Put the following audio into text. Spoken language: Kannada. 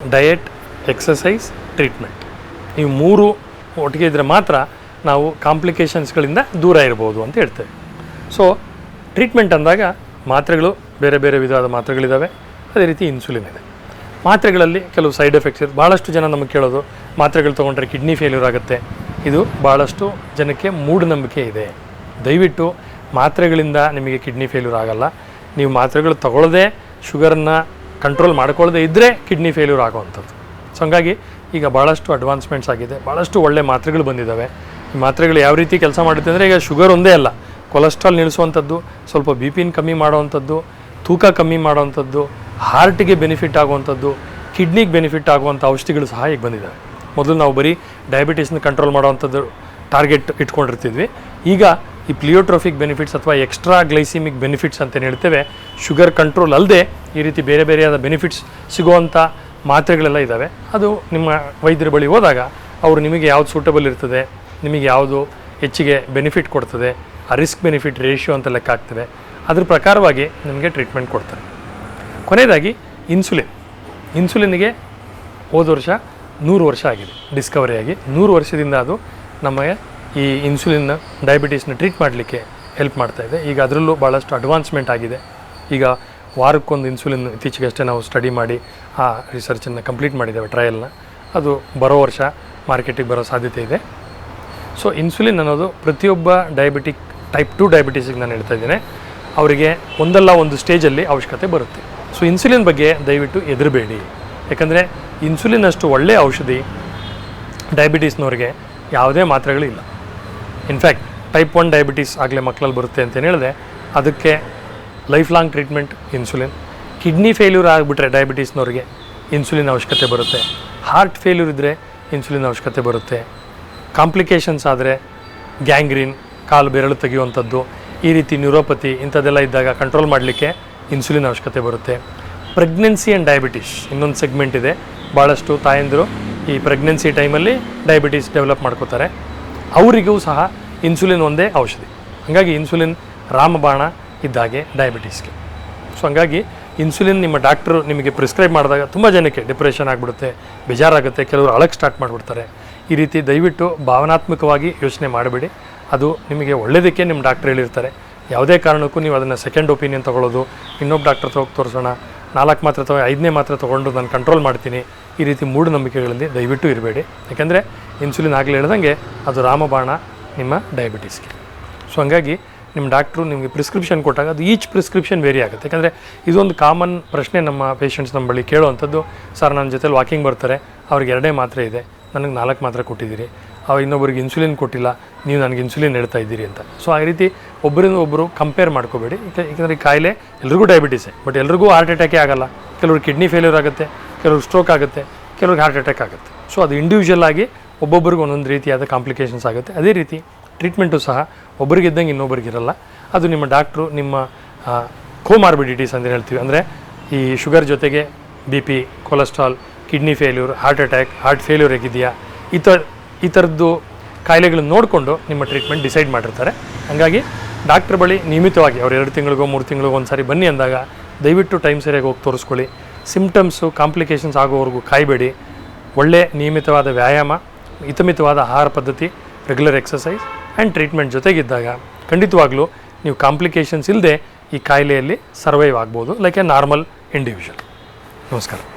ಡಯಟ್, ಎಕ್ಸಸೈಸ್, ಟ್ರೀಟ್ಮೆಂಟ್ ಇವು ಮೂರು ಒಟ್ಟಿಗೆ ಇದ್ದರೆ ಮಾತ್ರ ನಾವು ಕಾಂಪ್ಲಿಕೇಶನ್ಸ್ಗಳಿಂದ ದೂರ ಇರ್ಬೋದು ಅಂತ ಹೇಳ್ತೇವೆ. ಸೊ ಟ್ರೀಟ್ಮೆಂಟ್ ಅಂದಾಗ ಮಾತ್ರೆಗಳು ಬೇರೆ ಬೇರೆ ವಿಧವಾದ ಮಾತ್ರೆಗಳಿದ್ದಾವೆ, ಅದೇ ರೀತಿ ಇನ್ಸುಲಿನ್ ಇದೆ. ಮಾತ್ರೆಗಳಲ್ಲಿ ಕೆಲವು ಸೈಡ್ ಎಫೆಕ್ಟ್ಸ್ ಇರುತ್ತೆ. ಭಾಳಷ್ಟು ಜನ ನಮಗೆ ಕೇಳೋದು ಮಾತ್ರೆಗಳು ತೊಗೊಂಡ್ರೆ ಕಿಡ್ನಿ ಫೇಲ್ಯೂರ್ ಆಗುತ್ತೆ. ಇದು ಭಾಳಷ್ಟು ಜನಕ್ಕೆ ಮೂಢನಂಬಿಕೆ ಇದೆ. ದಯವಿಟ್ಟು ಮಾತ್ರೆಗಳಿಂದ ನಿಮಗೆ ಕಿಡ್ನಿ ಫೇಲ್ಯೂರ್ ಆಗಲ್ಲ. ನೀವು ಮಾತ್ರೆಗಳು ತಗೊಳ್ಳದೆ ಶುಗರನ್ನು ಕಂಟ್ರೋಲ್ ಮಾಡ್ಕೊಳ್ಳದೆ ಇದ್ದರೆ ಕಿಡ್ನಿ ಫೇಲ್ಯೂರ್ ಆಗೋವಂಥದ್ದು. ಸೊ ಹಂಗಾಗಿ ಈಗ ಭಾಳಷ್ಟು ಅಡ್ವಾನ್ಸ್ಮೆಂಟ್ಸ್ ಆಗಿದೆ, ಭಾಳಷ್ಟು ಒಳ್ಳೆ ಮಾತ್ರೆಗಳು ಬಂದಿದ್ದಾವೆ. ಈ ಮಾತ್ರೆಗಳು ಯಾವ ರೀತಿ ಕೆಲಸ ಮಾಡುತ್ತೆ ಅಂದರೆ, ಈಗ ಶುಗರ್ ಒಂದೇ ಅಲ್ಲ, ಕೊಲೆಸ್ಟ್ರಾಲ್ ನಿಲ್ಲಿಸುವಂಥದ್ದು, ಸ್ವಲ್ಪ ಬಿ ಪಿನ ಕಮ್ಮಿ ಮಾಡೋವಂಥದ್ದು, ತೂಕ ಕಮ್ಮಿ ಮಾಡೋವಂಥದ್ದು, ಹಾರ್ಟಿಗೆ ಬೆನಿಫಿಟ್ ಆಗುವಂಥದ್ದು, ಕಿಡ್ನಿಗೆ ಬೆನಿಫಿಟ್ ಆಗುವಂಥ ಔಷಧಿಗಳು ಸಹ ಈಗ ಬಂದಿದ್ದಾವೆ. ಮೊದಲು ನಾವು ಬರೀ ಡಯಾಬಿಟೀಸ್ನ ಕಂಟ್ರೋಲ್ ಮಾಡೋವಂಥದ್ದು ಟಾರ್ಗೆಟ್ ಇಟ್ಕೊಂಡಿರ್ತಿದ್ವಿ. ಈಗ ಈ ಪ್ಲಿಯೋಟ್ರೋಫಿಕ್ ಬೆನಿಫಿಟ್ಸ್ ಅಥವಾ ಎಕ್ಸ್ಟ್ರಾ ಗ್ಲೈಸಿಮಿಕ್ ಬೆನಿಫಿಟ್ಸ್ ಅಂತ ಹೇಳ್ತೇವೆ, ಶುಗರ್ ಕಂಟ್ರೋಲ್ ಅಲ್ಲದೆ ಈ ರೀತಿ ಬೇರೆ ಬೇರೆಯಾದ ಬೆನಿಫಿಟ್ಸ್ ಸಿಗುವಂಥ ಮಾತ್ರೆಗಳೆಲ್ಲ ಇದ್ದಾವೆ. ಅದು ನಿಮ್ಮ ವೈದ್ಯರ ಬಳಿ ಹೋದಾಗ ಅವರು ನಿಮಗೆ ಯಾವುದು ಸೂಟಬಲ್ ಇರ್ತದೆ, ನಿಮಗೆ ಯಾವುದು ಹೆಚ್ಚಿಗೆ ಬೆನಿಫಿಟ್ ಕೊಡ್ತದೆ, ಆ ರಿಸ್ಕ್ ಬೆನಿಫಿಟ್ ರೇಷಿಯೋ ಅಂತ ಲೆಕ್ಕ ಆಗ್ತದೆ, ಅದ್ರ ಪ್ರಕಾರವಾಗಿ ನಿಮಗೆ ಟ್ರೀಟ್ಮೆಂಟ್ ಕೊಡ್ತಾರೆ. ಕೊನೆಯದಾಗಿ ಇನ್ಸುಲಿನ್ನಿಗೆ ಹೋದ ವರ್ಷ 100 ವರ್ಷ ಆಗಿದೆ ಡಿಸ್ಕವರಿ ಆಗಿ. 100 ವರ್ಷದಿಂದ ಅದು ನಮಗೆ ಈ ಇನ್ಸುಲಿನ್ ಡಯಾಬಿಟೀಸ್ನ ಟ್ರೀಟ್ ಮಾಡಲಿಕ್ಕೆ ಹೆಲ್ಪ್ ಮಾಡ್ತಾಯಿದೆ. ಈಗ ಅದರಲ್ಲೂ ಭಾಳಷ್ಟು ಅಡ್ವಾನ್ಸ್ಮೆಂಟ್ ಆಗಿದೆ. ಈಗ ವಾರಕ್ಕೊಂದು ಇನ್ಸುಲಿನ್ ಇತ್ತೀಚೆಗಷ್ಟೇ ನಾವು ಸ್ಟಡಿ ಮಾಡಿ ಆ ರಿಸರ್ಚನ್ನು ಕಂಪ್ಲೀಟ್ ಮಾಡಿದ್ದೇವೆ, ಟ್ರಯಲ್ನ. ಅದು ಬರೋ ವರ್ಷ ಮಾರ್ಕೆಟಿಗೆ ಬರೋ ಸಾಧ್ಯತೆ ಇದೆ. ಸೊ ಇನ್ಸುಲಿನ್ ಅನ್ನೋದು ಪ್ರತಿಯೊಬ್ಬ ಡಯಾಬಿಟಿಕ್ ಟೈಪ್ 2 ಡಯಾಬಿಟೀಸಿಗೆ ನಾನು ಹೇಳ್ತಾ ಇದ್ದೇನೆ, ಅವರಿಗೆ ಒಂದಲ್ಲ ಒಂದು ಸ್ಟೇಜಲ್ಲಿ ಅವಶ್ಯಕತೆ ಬರುತ್ತೆ. ಸೊ ಇನ್ಸುಲಿನ್ ಬಗ್ಗೆ ದಯವಿಟ್ಟು ಹೆದರಬೇಡಿ. ಯಾಕಂದರೆ ಇನ್ಸುಲಿನ್ ಅಷ್ಟು ಒಳ್ಳೆಯ ಔಷಧಿ ಡಯಾಬಿಟೀಸ್ನವ್ರಿಗೆ ಯಾವುದೇ ಮಾತ್ರೆಗಳಿಲ್ಲ. ಇನ್ಫ್ಯಾಕ್ಟ್ ಟೈಪ್ 1 ಡಯಾಬಿಟೀಸ್ ಆಗಲೇ ಮಕ್ಕಳಲ್ಲಿ ಬರುತ್ತೆ ಅಂತೇನು ಹೇಳಿದೆ, ಅದಕ್ಕೆ life long treatment insulin. Kidney failure ಆಗಿಬಿಟ್ರೆ ಡಯಾಬಿಟೀಸ್ನವ್ರಿಗೆ ಇನ್ಸುಲಿನ್ ಅವಶ್ಯಕತೆ ಬರುತ್ತೆ. ಹಾರ್ಟ್ ಫೇಲ್ಯೂರ್ ಇದ್ದರೆ ಇನ್ಸುಲಿನ್ ಅವಶ್ಯಕತೆ ಬರುತ್ತೆ. ಕಾಂಪ್ಲಿಕೇಶನ್ಸ್ ಆದರೆ ಗ್ಯಾಂಗ್ರೀನ್, ಕಾಲು ಬೆರಳು ತೆಗೆಯುವಂಥದ್ದು, ಈ ರೀತಿ ನ್ಯೂರೋಪತಿ ಇಂಥದ್ದೆಲ್ಲ ಇದ್ದಾಗ ಕಂಟ್ರೋಲ್ ಮಾಡಲಿಕ್ಕೆ ಇನ್ಸುಲಿನ್ ಅವಶ್ಯಕತೆ ಬರುತ್ತೆ. ಪ್ರೆಗ್ನೆನ್ಸಿ ಆ್ಯಂಡ್ ಡಯಾಬಿಟೀಸ್ ಇನ್ನೊಂದು ಸೆಗ್ಮೆಂಟ್ ಇದೆ. ಭಾಳಷ್ಟು ತಾಯಂದಿರು ಈ ಪ್ರೆಗ್ನೆನ್ಸಿ ಟೈಮಲ್ಲಿ ಡಯಾಬಿಟೀಸ್ ಡೆವಲಪ್ ಮಾಡ್ಕೋತಾರೆ, ಅವರಿಗೂ ಸಹ ಇನ್ಸುಲಿನ್ ಒಂದೇ ಔಷಧಿ. ಹಾಗಾಗಿ ಇನ್ಸುಲಿನ್ ರಾಮಬಾಣ ಇದ್ದಾಗೆ ಡಯಾಬಿಟೀಸ್ಗೆ. ಸೊ ಹಂಗಾಗಿ ಇನ್ಸುಲಿನ್ ನಿಮ್ಮ ಡಾಕ್ಟ್ರು ನಿಮಗೆ ಪ್ರಿಸ್ಕ್ರೈಬ್ ಮಾಡಿದಾಗ ತುಂಬ ಜನಕ್ಕೆ ಡಿಪ್ರೆಷನ್ ಆಗಿಬಿಡುತ್ತೆ, ಬೇಜಾರಾಗುತ್ತೆ, ಕೆಲವರು ಅಳಕ್ಕೆ ಸ್ಟಾರ್ಟ್ ಮಾಡಿಬಿಡ್ತಾರೆ. ಈ ರೀತಿ ದಯವಿಟ್ಟು ಭಾವನಾತ್ಮಕವಾಗಿ ಯೋಚನೆ ಮಾಡಬೇಡಿ. ಅದು ನಿಮಗೆ ಒಳ್ಳೆಯದಕ್ಕೆ ನಿಮ್ಮ ಡಾಕ್ಟ್ರ್ ಹೇಳಿರ್ತಾರೆ. ಯಾವುದೇ ಕಾರಣಕ್ಕೂ ನೀವು ಅದನ್ನು ಸೆಕೆಂಡ್ ಒಪಿನಿಯನ್ ತೊಗೊಳ್ಳೋದು, ಇನ್ನೊಬ್ಬ ಡಾಕ್ಟ್ರ್ ಹೋಗಿ ತೋರಿಸೋಣ, 4 ಮಾತ್ರೆ 5ನೇ ಮಾತ್ರೆ ತೊಗೊಂಡು ನಾನು ಕಂಟ್ರೋಲ್ ಮಾಡ್ತೀನಿ, ಈ ರೀತಿ ಮೂಢನಂಬಿಕೆಗಳಲ್ಲಿ ದಯವಿಟ್ಟು ಇರಬೇಡಿ. ಯಾಕೆಂದರೆ ಇನ್ಸುಲಿನ್ ಆಗಲೇ ಹೇಳ್ದಂಗೆ ಅದು ರಾಮಬಾಣ ನಿಮ್ಮ ಡಯಾಬಿಟೀಸ್ಗೆ. ಸೊ ಹಂಗಾಗಿ ನಿಮ್ಮ ಡಾಕ್ಟ್ರು ನಿಮಗೆ ಪ್ರಿಸ್ಕ್ರಿಪ್ಷನ್ ಕೊಟ್ಟಾಗ ಅದು ಈಚ್ ಪ್ರಿಸ್ಕ್ರಿಪ್ಷನ್ ವೇರಿ ಆಗುತ್ತೆ. ಯಾಕಂದರೆ ಇದೊಂದು ಕಾಮನ್ ಪ್ರಶ್ನೆ ನಮ್ಮ ಪೇಷಂಟ್ಸ್ ನಮ್ಮ ಬಳಿ ಕೇಳುವಂಥದ್ದು, ಸರ್ ನನ್ನ ಜೊತೆಲಿ ವಾಕಿಂಗ್ ಬರ್ತಾರೆ, ಅವ್ರಿಗೆ 2 ಮಾತ್ರೆ ಇದೆ, ನನಗೆ 4 ಮಾತ್ರೆ ಕೊಟ್ಟಿದ್ದೀರಿ, ಇನ್ನೊಬ್ಬರಿಗೆ ಇನ್ಸುಲಿನ್ ಕೊಟ್ಟಿಲ್ಲ, ನೀವು ನನಗೆ ಇನ್ಸುಲಿನ್ ಹೇಳ್ತಾ ಇದ್ದೀರಿ ಅಂತ. ಸೊ ಆ ರೀತಿ ಒಬ್ಬರಿಂದ ಒಬ್ಬರು ಕಂಪೇರ್ ಮಾಡ್ಕೋಬೇಡಿ. ಯಾಕೆಂದರೆ ಈ ಕಾಯಿಲೆ ಎಲ್ರಿಗೂ ಡಯಾಬಿಟೀಸೇ, ಬಟ್ ಎಲ್ರಿಗೂ ಹಾರ್ಟ್ ಅಟ್ಯಾಕೇ ಆಗಲ್ಲ. ಕೆಲವ್ರಿಗೆ ಕಿಡ್ನಿ ಫೇಲ್ಯೂರ್ ಆಗುತ್ತೆ, ಕೆಲವ್ರಿಗೆ ಸ್ಟ್ರೋಕ್ ಆಗುತ್ತೆ, ಕೆಲವ್ರಿಗೆ ಹಾರ್ಟ್ ಅಟ್ಯಾಕ್ ಆಗುತ್ತೆ. ಸೊ ಅದು ಇಂಡಿವಿಜುವಲ್ ಆಗಿ ಒಬ್ಬೊಬ್ಬರಿಗೆ ಒಂದೊಂದು ರೀತಿಯಾದ ಕಾಂಪ್ಲಿಕೇಶನ್ಸ್ ಆಗುತ್ತೆ. ಅದೇ ರೀತಿ ಟ್ರೀಟ್ಮೆಂಟು ಸಹ ಒಬ್ಬರಿಗಿದ್ದಂಗೆ ಇನ್ನೊಬ್ಬರಿಗಿರಲ್ಲ. ಅದು ನಿಮ್ಮ ಡಾಕ್ಟ್ರು ನಿಮ್ಮ ಕೋಮಾರ್ಬಿಡಿಟೀಸ್ ಅಂತ ಹೇಳ್ತೀವಿ, ಅಂದರೆ ಈ ಶುಗರ್ ಜೊತೆಗೆ B P, cholesterol, kidney failure, heart attack, heart failure ಹೇಗಿದೆಯಾ, ಈ ಥರದ್ದು ಕಾಯಿಲೆಗಳನ್ನು ನೋಡಿಕೊಂಡು ನಿಮ್ಮ ಟ್ರೀಟ್ಮೆಂಟ್ ಡಿಸೈಡ್ ಮಾಡಿರ್ತಾರೆ. ಹಾಗಾಗಿ ಡಾಕ್ಟ್ರ್ ಬಳಿ ನಿಯಮಿತವಾಗಿ ಅವ್ರು 2 ತಿಂಗಳಿಗೋ 3 ತಿಂಗಳಿಗೋ ಒಂದು ಸಾರಿ ಬನ್ನಿ ಅಂದಾಗ ದಯವಿಟ್ಟು ಟೈಮ್ ಸರಿಯಾಗಿ ಹೋಗಿ ತೋರಿಸ್ಕೊಳ್ಳಿ. ಸಿಮ್ಟಮ್ಸು ಕಾಂಪ್ಲಿಕೇಶನ್ಸ್ ಆಗೋವರೆಗೂ ಕಾಯಬೇಡಿ. ಒಳ್ಳೆ ನಿಯಮಿತವಾದ ವ್ಯಾಯಾಮ, ಹಿತಮಿತವಾದ ಆಹಾರ ಪದ್ಧತಿ, ರೆಗ್ಯುಲರ್ ಎಕ್ಸಸೈಸ್ ಆ್ಯಂಡ್ ಟ್ರೀಟ್ಮೆಂಟ್ ಜೊತೆಗಿದ್ದಾಗ ಖಂಡಿತವಾಗ್ಲೂ ನೀವು ಕಾಂಪ್ಲಿಕೇಶನ್ಸ್ ಇಲ್ಲದೆ ಈ ಕಾಯಿಲೆಯಲ್ಲಿ ಸರ್ವೈವ್ ಆಗ್ಬೋದು ಲೈಕ್ ಎ ನಾರ್ಮಲ್ ಇಂಡಿವಿಜುವಲ್. ನಮಸ್ಕಾರ.